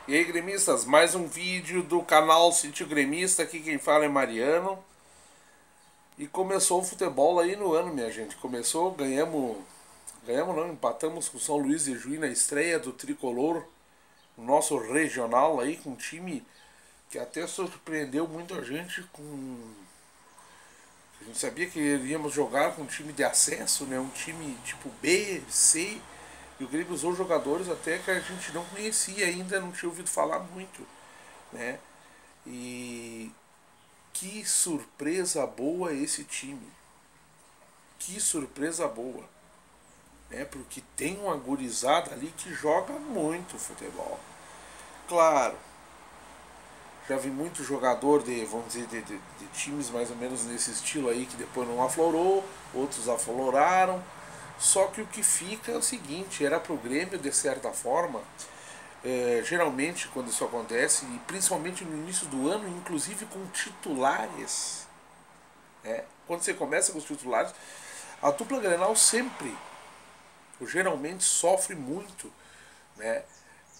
E aí, gremistas, mais um vídeo do canal Sítio Gremista. Aqui quem fala é Mariano. E começou o futebol aí no ano, minha gente. Começou, ganhamos não, empatamos com o São Luís de Juí na estreia do Tricolor, o nosso regional aí, com um time que até surpreendeu muita gente com... A gente sabia que iríamos jogar com um time de acesso, né? Um time tipo B, C. E o Grêmio usou jogadores até que a gente não conhecia ainda, não tinha ouvido falar muito, né? E que surpresa boa esse time. Que surpresa boa. Né? Porque tem uma gurizada ali que joga muito futebol. Claro, já vi muito jogador de, vamos dizer, de times mais ou menos nesse estilo aí que depois não aflorou, outros afloraram. Só que o que fica é o seguinte, era pro Grêmio de certa forma, geralmente quando isso acontece, e principalmente no início do ano, inclusive com titulares, né? Quando você começa com os titulares, a dupla Grenal sempre, ou geralmente, sofre muito, né?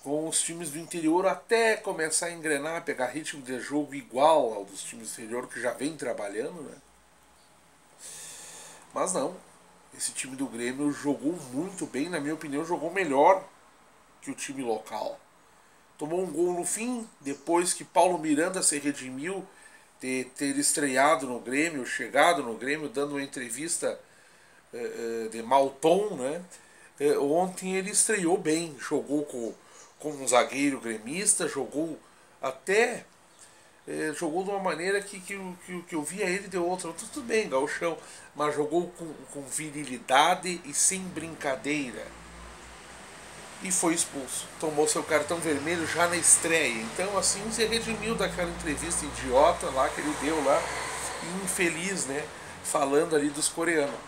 Com os times do interior até começar a engrenar, pegar ritmo de jogo igual ao dos times do interior que já vem trabalhando, né? Mas não, esse time do Grêmio jogou muito bem, na minha opinião, jogou melhor que o time local. Tomou um gol no fim, depois que Paulo Miranda se redimiu de ter estreado no Grêmio, chegado no Grêmio, dando uma entrevista de mau tom, né? Ontem ele estreou bem, jogou com um zagueiro gremista, jogou até jogou de uma maneira que eu via ele de outra. Tudo bem, gauchão, mas jogou com virilidade e sem brincadeira. E foi expulso. Tomou seu cartão vermelho já na estreia. Então, assim, se redimiu daquela entrevista idiota lá que ele deu lá, infeliz, né? Falando ali dos coreanos.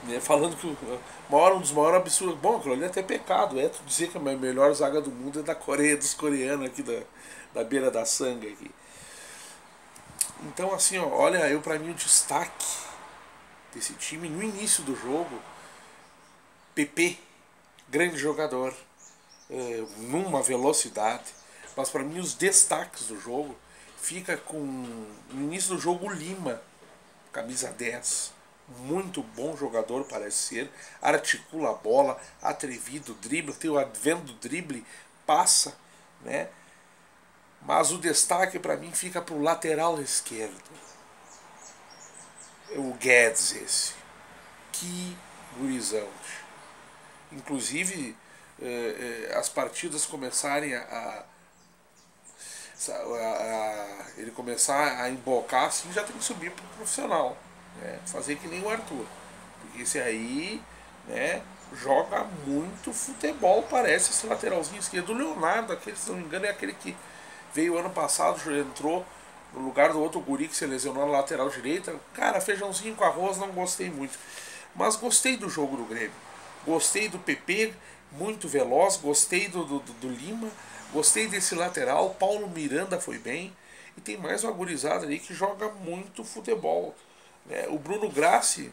Né, falando que um dos maiores absurdos. Bom, aquilo ali é até pecado. É tu dizer que a melhor zaga do mundo é da Coreia, dos coreanos aqui da beira da sangue aqui. Então, assim, ó, olha, eu pra mim o destaque desse time no início do jogo, PP, grande jogador, numa velocidade. Mas para mim os destaques do jogo fica com no início do jogo o Lima, camisa 10. Muito bom jogador parece ser, articula a bola, atrevido, dribla, tem o advento do drible, passa, né? Mas o destaque para mim fica para o lateral esquerdo. O Guedes esse. Que gurizão. Inclusive as partidas começarem ele começar a embocar assim, já tem que subir pro profissional, né? Fazer que nem o Arthur, porque esse aí, né, joga muito futebol, parece esse lateralzinho esquerdo. O Leonardo, aquele, se não me engano, é aquele que veio ano passado, entrou no lugar do outro guri que se lesionou na lateral direita. Cara, feijãozinho com arroz, não gostei muito, mas gostei do jogo do Grêmio. Gostei do PP, muito veloz. Gostei do Lima. Gostei desse lateral. Paulo Miranda foi bem. E tem mais uma gurizada ali que joga muito futebol. Né? O Bruno Grassi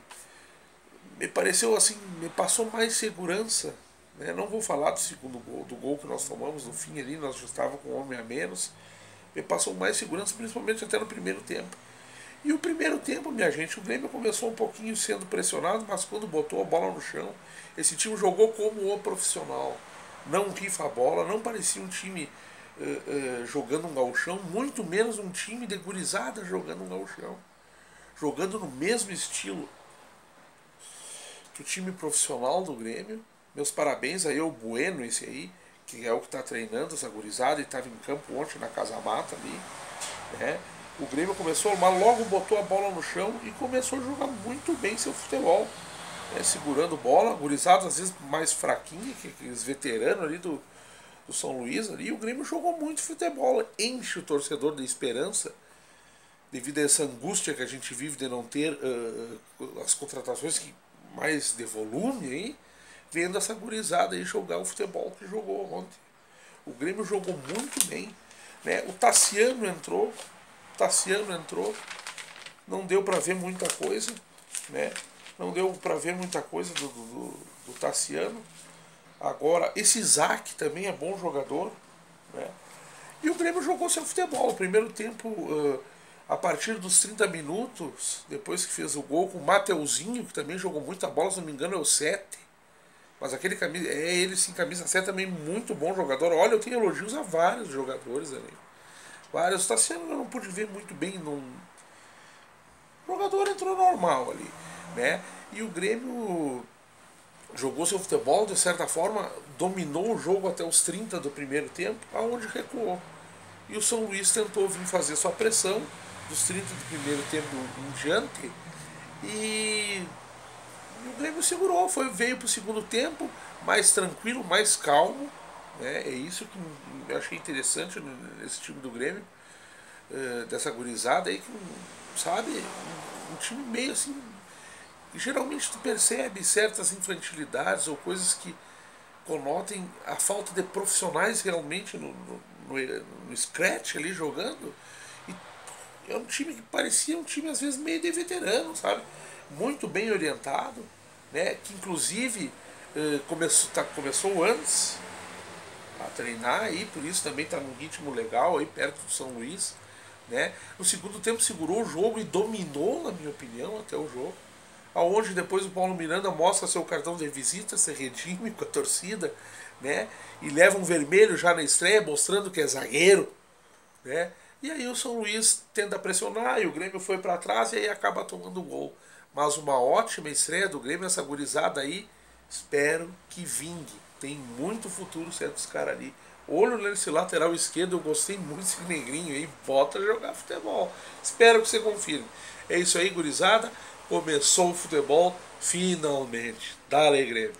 me pareceu assim, me passou mais segurança. Né? Não vou falar do segundo gol, do gol que nós tomamos no fim ali, nós já estávamos com um homem a menos. Me passou mais segurança, principalmente até no primeiro tempo. E o primeiro tempo, minha gente, o Grêmio começou um pouquinho sendo pressionado, mas quando botou a bola no chão, esse time jogou como o profissional. Não rifa a bola, não parecia um time jogando um gauchão, muito menos um time de gurizada jogando um gauchão. Jogando no mesmo estilo que o time profissional do Grêmio. Meus parabéns aí ao Bueno, esse aí, que é o que está treinando essa gurizada e estava em campo ontem na Casa Mata ali, né? O Grêmio começou, mas logo botou a bola no chão e começou a jogar muito bem seu futebol, né? Segurando bola, gurizada às vezes mais fraquinha que os veteranos ali do São Luís ali. E o Grêmio jogou muito futebol, enche o torcedor de esperança devido a essa angústia que a gente vive de não ter as contratações mais de volume aí, vendo essa gurizada aí jogar o futebol que jogou ontem. O Grêmio jogou muito bem, né? O Tassiano entrou, não deu para ver muita coisa, né? Não deu para ver muita coisa do Tassiano. Agora, esse Isaac também é bom jogador, né? E o Grêmio jogou seu futebol. O primeiro tempo, a partir dos 30 minutos, depois que fez o gol com o Mateuzinho, que também jogou muita bola, se não me engano é o 7. Mas aquele camisa, ele sim, camisa 7 também muito bom jogador. Olha, eu tenho elogios a vários jogadores ali. Vários. O Tassiano eu não pude ver muito bem. O jogador entrou normal ali, né? E o Grêmio jogou seu futebol, de certa forma, dominou o jogo até os 30 do primeiro tempo, aonde recuou. E o São Luís tentou vir fazer sua pressão dos 30 do primeiro tempo em diante e o Grêmio segurou, veio para o segundo tempo mais tranquilo, mais calmo. Né? É isso que eu achei interessante nesse time do Grêmio, dessa gurizada aí, que, sabe, um time meio assim. Geralmente tu percebe certas infantilidades ou coisas que conotem a falta de profissionais realmente no scratch ali jogando. E é um time que parecia um time às vezes meio de veterano, sabe? Muito bem orientado, né? Que inclusive começou antes a treinar aí, por isso também está num ritmo legal aí perto do São Luís, né? No segundo tempo segurou o jogo e dominou, na minha opinião, até o jogo. Aonde depois o Paulo Miranda mostra seu cartão de visita, se redime com a torcida, né? E leva um vermelho já na estreia, mostrando que é zagueiro, né? E aí o São Luís tenta pressionar e o Grêmio foi para trás e aí acaba tomando o gol. Mas uma ótima estreia do Grêmio, essa gurizada aí, espero que vingue. Tem muito futuro certos caras ali. Olho nesse lateral esquerdo, eu gostei muito desse negrinho aí, bota a jogar futebol. Espero que você confirme. É isso aí, gurizada. Começou o futebol, finalmente. Dale, Grêmio.